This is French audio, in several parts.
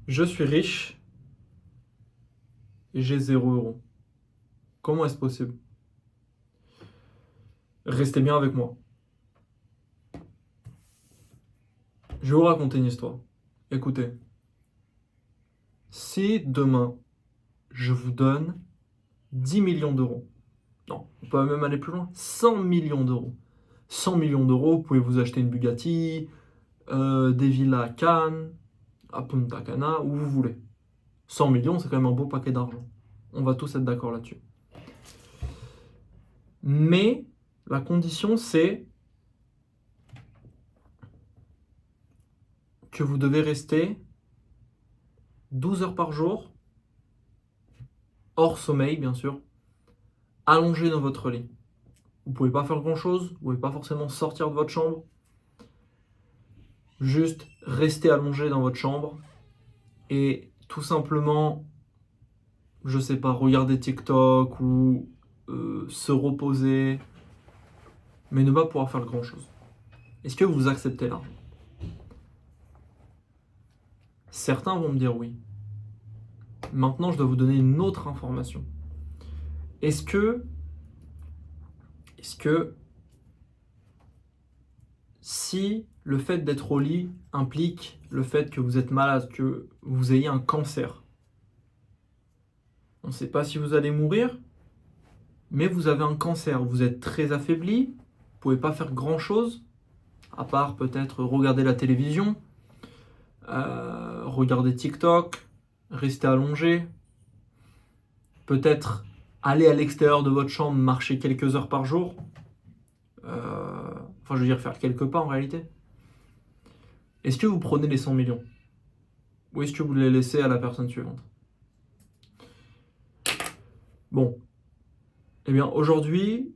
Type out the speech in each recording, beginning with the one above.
Je suis riche et j'ai 0 euros. Comment est-ce possible? Restez bien avec moi. Je vais vous raconter une histoire. Écoutez, si demain je vous donne 10 millions d'euros, non, on peut même aller plus loin, 100 millions d'euros. 100 millions d'euros, vous pouvez vous acheter une Bugatti, des villas à Cannes, à Punta Cana, où vous voulez. 100 millions, c'est quand même un beau paquet d'argent. On va tous être d'accord là-dessus. Mais la condition, c'est que vous devez rester 12 heures par jour, hors sommeil bien sûr, allongé dans votre lit. Vous pouvez pas faire grand-chose, vous pouvez pas forcément sortir de votre chambre. Juste rester allongé dans votre chambre et tout simplement, je sais pas, regarder TikTok ou se reposer, mais ne pas pouvoir faire grand-chose. Est-ce que vous acceptez l'argent? Certains vont me dire oui. Maintenant, je dois vous donner une autre information. Est-ce que si le fait d'être au lit implique le fait que vous êtes malade, que vous ayez un cancer, on ne sait pas si vous allez mourir, mais vous avez un cancer, vous êtes très affaibli, vous ne pouvez pas faire grand-chose, à part peut-être regarder la télévision, regarder TikTok, rester allongé, peut-être aller à l'extérieur de votre chambre, marcher quelques heures par jour, enfin je veux dire faire quelques pas en réalité. Est-ce que vous prenez les 100 millions? Ou est-ce que vous les laissez à la personne suivante? Bon, eh bien aujourd'hui,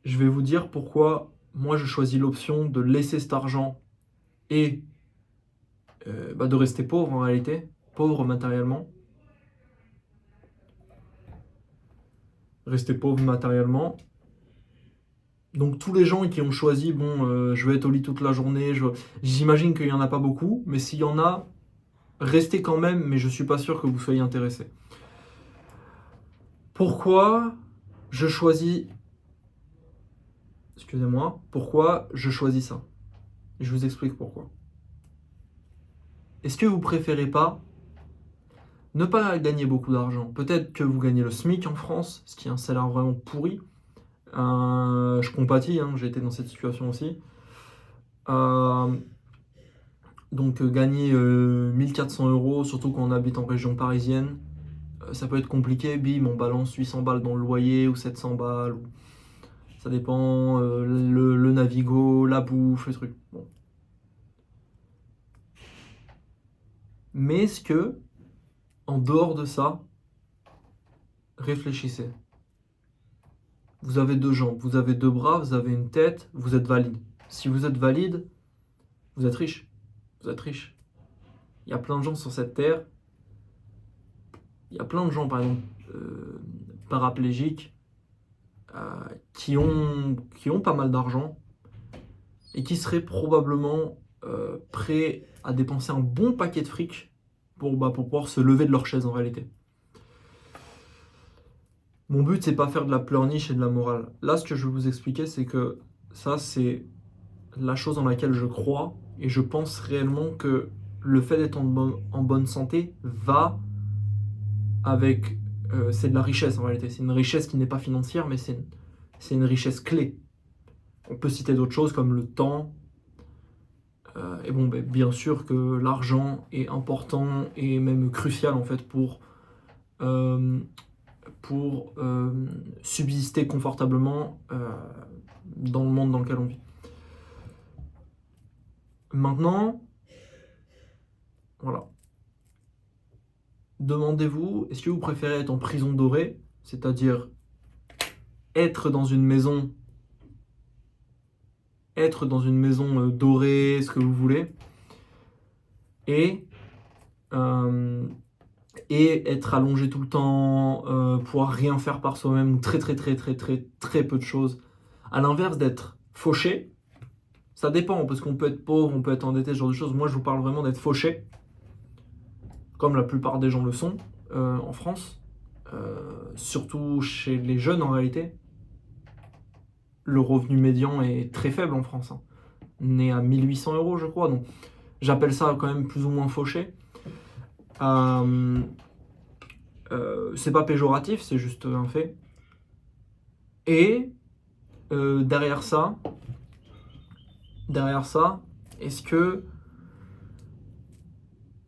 je vais vous dire pourquoi moi je choisis l'option de laisser cet argent et de rester pauvre en réalité, pauvre matériellement. Rester pauvre matériellement. Donc tous les gens qui ont choisi, je vais être au lit toute la journée, j'imagine qu'il n'y en a pas beaucoup, mais s'il y en a, restez quand même, mais je ne suis pas sûr que vous soyez intéressés. Pourquoi je choisis... Excusez-moi, pourquoi je choisis ça? Je vous explique pourquoi. Est-ce que vous préférez pas ne pas gagner beaucoup d'argent? Peut-être que vous gagnez le SMIC en France, ce qui est un salaire vraiment pourri. Je compatis, j'ai été dans cette situation aussi. Donc gagner 1400 euros, surtout quand on habite en région parisienne, ça peut être compliqué. Bim, on balance 800 balles dans le loyer ou 700 balles. Ça dépend, le Navigo, la bouffe, le truc. Bon. Mais est-ce que, en dehors de ça, réfléchissez. Vous avez 2 jambes, vous avez 2 bras, vous avez une tête, vous êtes valide. Si vous êtes valide, vous êtes riche. Vous êtes riche. Il y a plein de gens sur cette terre. Il y a plein de gens, par exemple, paraplégiques, qui ont pas mal d'argent et qui seraient probablement prêts à dépenser un bon paquet de fric pour pouvoir se lever de leur chaise en réalité. Mon but, c'est pas faire de la pleurniche et de la morale. Là, ce que je vais vous expliquer, c'est que ça, c'est la chose dans laquelle je crois et je pense réellement que le fait d'être en bonne santé va avec... c'est de la richesse en réalité. C'est une richesse qui n'est pas financière, mais c'est une richesse clé. On peut citer d'autres choses comme le temps. Et bien sûr que l'argent est important et même crucial en fait pour subsister confortablement dans le monde dans lequel on vit. Maintenant, voilà. Demandez-vous, est-ce que vous préférez être en prison dorée, c'est-à-dire être dans une maison dorée, ce que vous voulez, et être allongé tout le temps, pouvoir rien faire par soi-même, ou très très très très très très peu de choses. À l'inverse d'être fauché, ça dépend, parce qu'on peut être pauvre, on peut être endetté, ce genre de choses. Moi, je vous parle vraiment d'être fauché. comme la plupart des gens le sont en France, surtout chez les jeunes en réalité. Le revenu médian est très faible en France, hein. On est à 1800 euros, je crois, donc j'appelle ça quand même plus ou moins fauché. C'est pas péjoratif, c'est juste un fait. Et derrière ça, est-ce que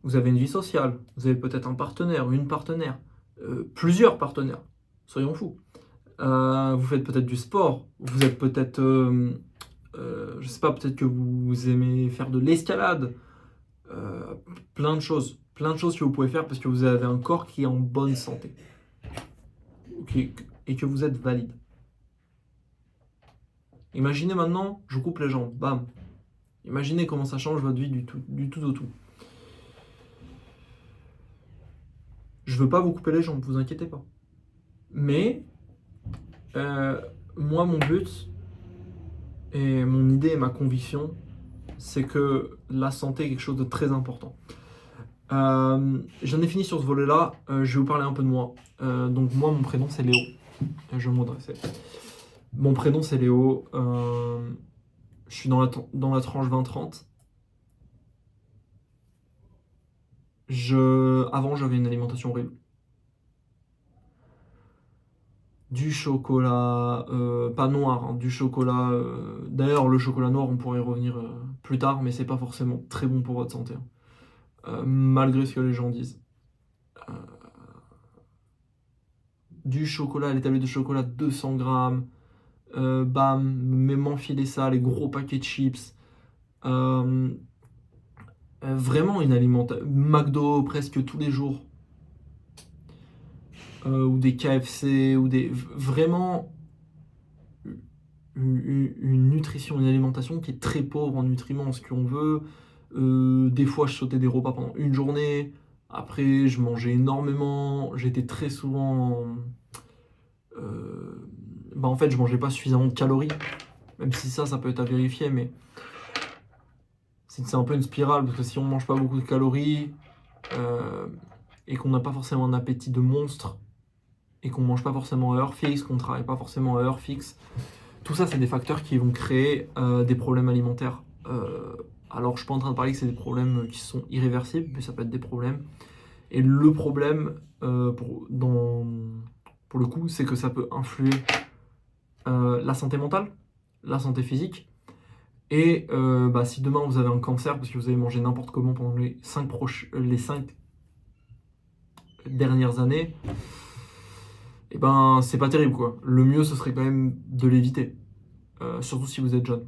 vous avez une vie sociale? Vous avez peut-être un partenaire, une partenaire, plusieurs partenaires, soyons fous. Vous faites peut-être du sport, vous êtes peut-être, je sais pas, peut-être que vous aimez faire de l'escalade, plein de choses que vous pouvez faire parce que vous avez un corps qui est en bonne santé et que vous êtes valide. Imaginez maintenant, je vous coupe les jambes, bam. Imaginez comment ça change votre vie du tout au tout. Je veux pas vous couper les jambes, vous inquiétez pas. Mais moi, mon but et mon idée et ma conviction, c'est que la santé est quelque chose de très important. J'en ai fini sur ce volet-là. Je vais vous parler un peu de moi. Donc moi, mon prénom c'est Léo. Je vais m'adresser. Mon prénom c'est Léo. Je suis dans la tranche 20-30. Avant, j'avais une alimentation horrible. Du chocolat, pas noir, hein, du chocolat. D'ailleurs, le chocolat noir, on pourrait y revenir plus tard, mais c'est pas forcément très bon pour votre santé, hein. Malgré ce que les gens disent. Du chocolat, les tablettes de chocolat 200 grammes. Bam, m'enfiler ça, les gros paquets de chips. Vraiment une alimentation. McDo presque tous les jours. Ou des KFC, ou des. Vraiment une nutrition, une alimentation qui est très pauvre en nutriments, ce qu'on veut. Des fois, je sautais des repas pendant une journée. Après, je mangeais énormément. J'étais très souvent. En fait, je mangeais pas suffisamment de calories. Même si ça peut être à vérifier, mais c'est un peu une spirale, parce que si on mange pas beaucoup de calories et qu'on n'a pas forcément un appétit de monstre et qu'on mange pas forcément à heure fixe, qu'on travaille pas forcément à heure fixe, tout ça, c'est des facteurs qui vont créer des problèmes alimentaires. Alors, je suis pas en train de parler que c'est des problèmes qui sont irréversibles, mais ça peut être des problèmes. Et le problème, pour le coup, c'est que ça peut influer la santé mentale, la santé physique. Et si demain vous avez un cancer parce que vous avez mangé n'importe comment pendant les 5 dernières années, et c'est pas terrible quoi. Le mieux ce serait quand même de l'éviter. Surtout si vous êtes jeune,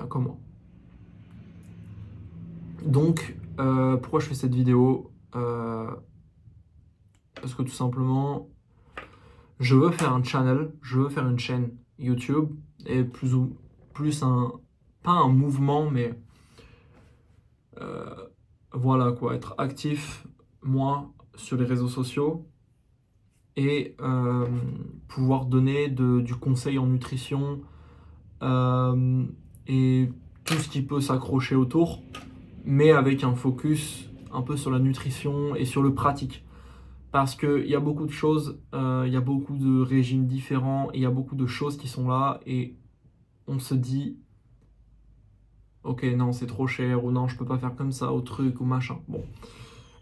comme moi. Donc, pourquoi je fais cette vidéo? Parce que tout simplement, je veux faire un channel, je veux faire une chaîne YouTube et plus pas un mouvement, mais voilà quoi, être actif, moi, sur les réseaux sociaux et pouvoir donner du conseil en nutrition et tout ce qui peut s'accrocher autour, mais avec un focus un peu sur la nutrition et sur le pratique. Parce qu'il y a beaucoup de choses, il y a beaucoup de régimes différents, et il y a beaucoup de choses qui sont là, et on se dit, ok, non, c'est trop cher, ou non, je peux pas faire comme ça, au truc, ou machin. Bon,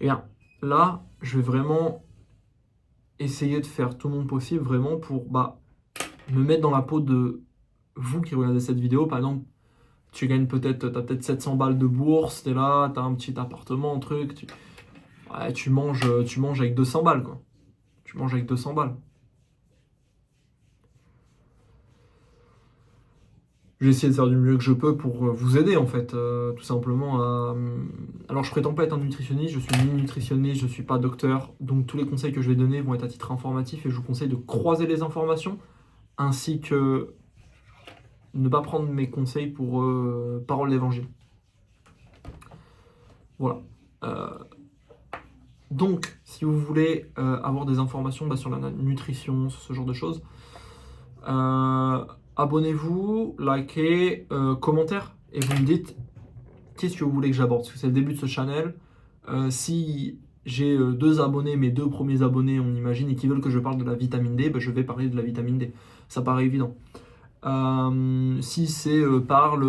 et bien, là, je vais vraiment essayer de faire tout mon possible, vraiment, pour me mettre dans la peau de vous qui regardez cette vidéo. Par exemple, tu gagnes t'as peut-être 700 balles de bourse, t'es là, t'as un petit appartement, un truc, tu manges avec 200 balles, quoi. Tu manges avec 200 balles. J'ai essayé de faire du mieux que je peux pour vous aider, en fait, tout simplement à... Alors, je prétends pas être un nutritionniste, je suis ni nutritionniste, je suis pas docteur, donc tous les conseils que je vais donner vont être à titre informatif et je vous conseille de croiser les informations, ainsi que ne pas prendre mes conseils pour parole d'évangile. Voilà. Donc, si vous voulez avoir des informations sur la nutrition, sur ce genre de choses, abonnez-vous, likez, commentaire, et vous me dites qu'est-ce que vous voulez que j'aborde, parce que c'est le début de ce channel. Si j'ai 2 abonnés, mes 2 premiers abonnés, on imagine, et qui veulent que je parle de la vitamine D, ben, je vais parler de la vitamine D. Ça paraît évident. Si c'est parle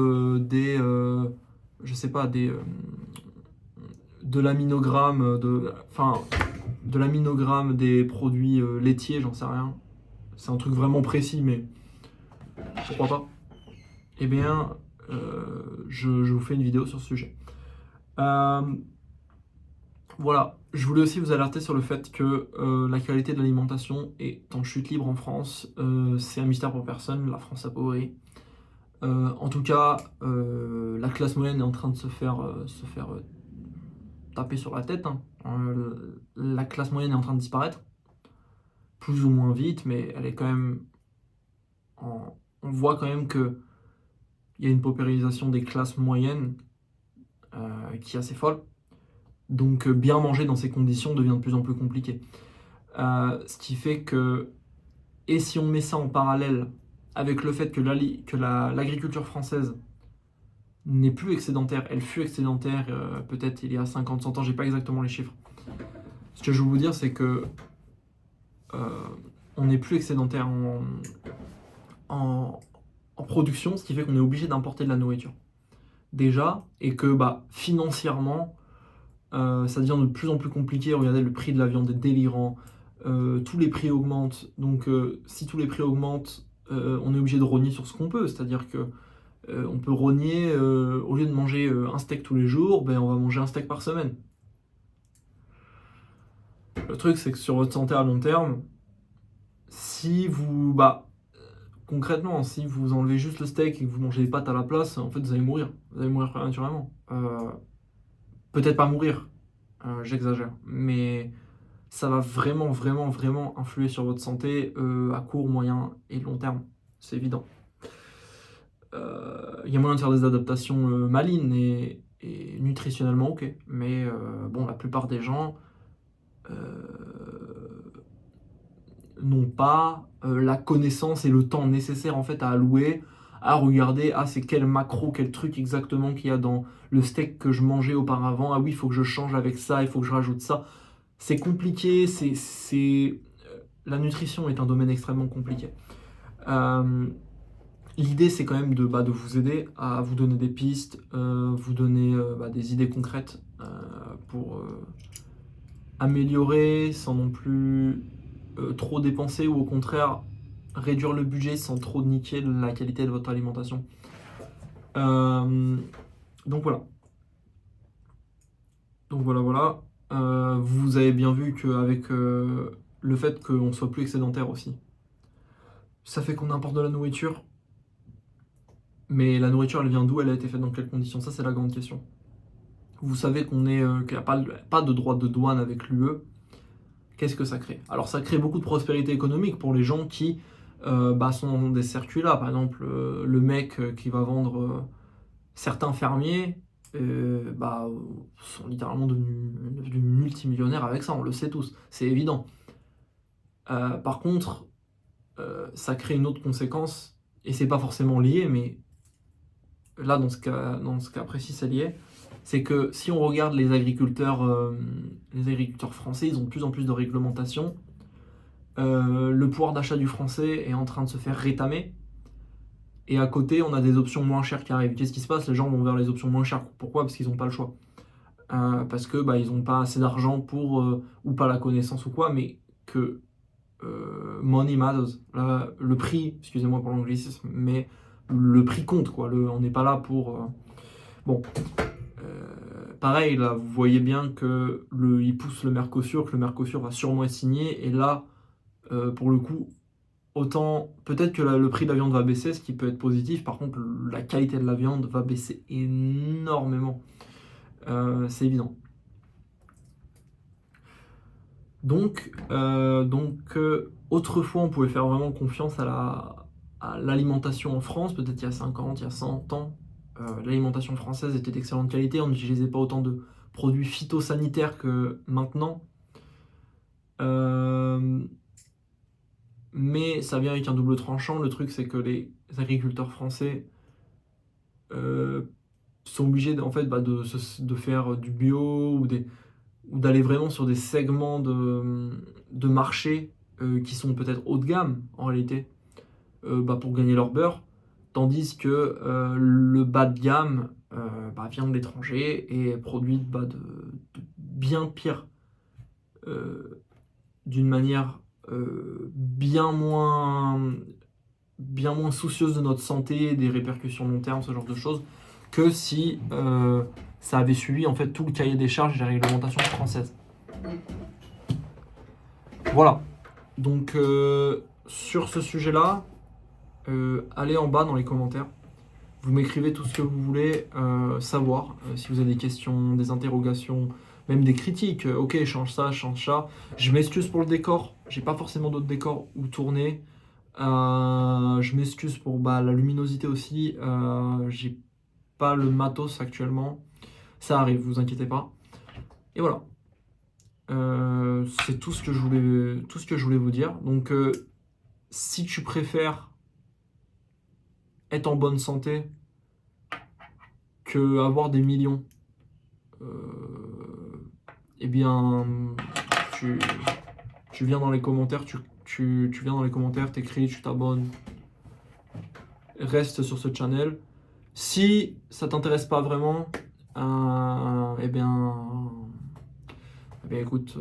je sais pas, de l'aminogramme, de l'aminogramme des produits laitiers, j'en sais rien. C'est un truc vraiment précis, mais pourquoi pas. Eh bien, je vous fais une vidéo sur ce sujet. Voilà, je voulais aussi vous alerter sur le fait que la qualité de l'alimentation est en chute libre en France. C'est un mystère pour personne, la France appauvrie. En tout cas, la classe moyenne est en train de se faire taper sur la tête, hein. La classe moyenne est en train de disparaître, plus ou moins vite, mais elle est quand même on voit quand même que il y a une paupérisation des classes moyennes qui est assez folle. Donc bien manger dans ces conditions devient de plus en plus compliqué. Ce qui fait que, et si on met ça en parallèle avec le fait que l'agriculture française n'est plus excédentaire, elle fut excédentaire peut-être il y a 50-100 ans, j'ai pas exactement les chiffres. Ce que je veux vous dire, c'est que on n'est plus excédentaire en production, ce qui fait qu'on est obligé d'importer de la nourriture. Déjà, et que financièrement, ça devient de plus en plus compliqué. Regardez, le prix de la viande est délirant. Tous les prix augmentent. Donc, si tous les prix augmentent, on est obligé de rogner sur ce qu'on peut. C'est-à-dire que on peut rogner, au lieu de manger un steak tous les jours, ben, on va manger un steak par semaine. Le truc, c'est que sur votre santé à long terme, si vous, concrètement, si vous enlevez juste le steak et que vous mangez des pâtes à la place, en fait, vous allez mourir. Vous allez mourir prématurément. Peut-être pas mourir, j'exagère, mais ça va vraiment, vraiment, vraiment influer sur votre santé à court, moyen et long terme. C'est évident. Il y a moyen de faire des adaptations malines et nutritionnellement ok, mais bon, la plupart des gens n'ont pas la connaissance et le temps nécessaire en fait à allouer à regarder c'est quel macro, quel truc exactement qu'il y a dans le steak que je mangeais auparavant. Ah oui, il faut que je change avec ça, il faut que je rajoute ça. C'est compliqué, la nutrition est un domaine extrêmement compliqué. L'idée, c'est quand même de vous aider à vous donner des pistes, vous donner des idées concrètes pour améliorer sans non plus trop dépenser ou au contraire réduire le budget sans trop niquer la qualité de votre alimentation. Donc voilà. Voilà. Vous avez bien vu qu'avec le fait qu'on soit plus excédentaire aussi, ça fait qu'on importe de la nourriture. Mais la nourriture, elle vient d'où? Elle a été faite dans quelles conditions? Ça, c'est la grande question. Vous savez qu'il n'y a pas de droit de douane avec l'UE. Qu'est-ce que ça crée? Alors, ça crée beaucoup de prospérité économique pour les gens qui sont dans des circuits-là. Par exemple, le mec qui va vendre certains fermiers sont littéralement devenus multimillionnaires avec ça, on le sait tous, c'est évident. Par contre, ça crée une autre conséquence, et c'est pas forcément lié, mais là, dans ce cas précis, c'est lié. C'est que si on regarde les agriculteurs français, ils ont de plus en plus de réglementations. Le pouvoir d'achat du français est en train de se faire rétamer. Et à côté, on a des options moins chères qui arrivent. Qu'est-ce qui se passe? Les gens vont vers les options moins chères. Pourquoi? Parce qu'ils n'ont pas le choix. Parce que ils n'ont pas assez d'argent pour, ou pas la connaissance ou quoi, mais que money matters. Le prix, excusez-moi pour l'anglicisme, mais le prix compte, quoi. On n'est pas là pour... Bon, pareil, là, vous voyez bien que il pousse le Mercosur, que le Mercosur va sûrement être signé, et là, pour le coup, autant, peut-être que le prix de la viande va baisser, ce qui peut être positif, par contre, la qualité de la viande va baisser énormément. C'est évident. Donc autrefois, on pouvait faire vraiment confiance à l'alimentation en France, peut-être il y a 50, il y a 100 ans. L'alimentation française était d'excellente qualité, on n'utilisait pas autant de produits phytosanitaires que maintenant. Mais ça vient avec un double tranchant. Le truc, c'est que les agriculteurs français sont obligés en fait, de faire du bio ou ou d'aller vraiment sur des segments de marché qui sont peut-être haut de gamme en réalité, pour gagner leur beurre, tandis que le bas de gamme vient de l'étranger et est produit de bien pire, d'une manière bien moins soucieuse de notre santé, des répercussions long terme, ce genre de choses, que si ça avait suivi en fait tout le cahier des charges et la réglementation française. Voilà. Donc sur ce sujet-là, allez en bas dans les commentaires. Vous m'écrivez tout ce que vous voulez savoir. Si vous avez des questions, des interrogations, même des critiques. Ok, change ça, change ça. Je m'excuse pour le décor. J'ai pas forcément d'autres décors où tourner. Je m'excuse pour la luminosité aussi. J'ai pas le matos actuellement. Ça arrive, vous inquiétez pas. Et voilà. C'est tout ce que je voulais vous dire. Donc, si tu préfères être en bonne santé que avoir des millions, eh bien, tu, tu viens dans les commentaires, tu viens dans les commentaires, t'écris, tu t'abonnes, reste sur ce channel. Si ça t'intéresse pas vraiment, écoute,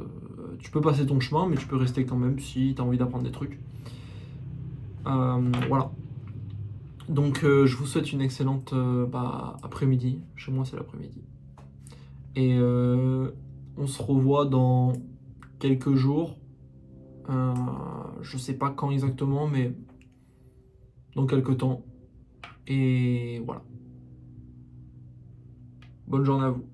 tu peux passer ton chemin, mais tu peux rester quand même si tu as envie d'apprendre des trucs. Voilà. Donc je vous souhaite une excellente après-midi. Chez moi c'est l'après-midi. Et on se revoit dans quelques jours. Je sais pas quand exactement, mais dans quelques temps. Et voilà. Bonne journée à vous.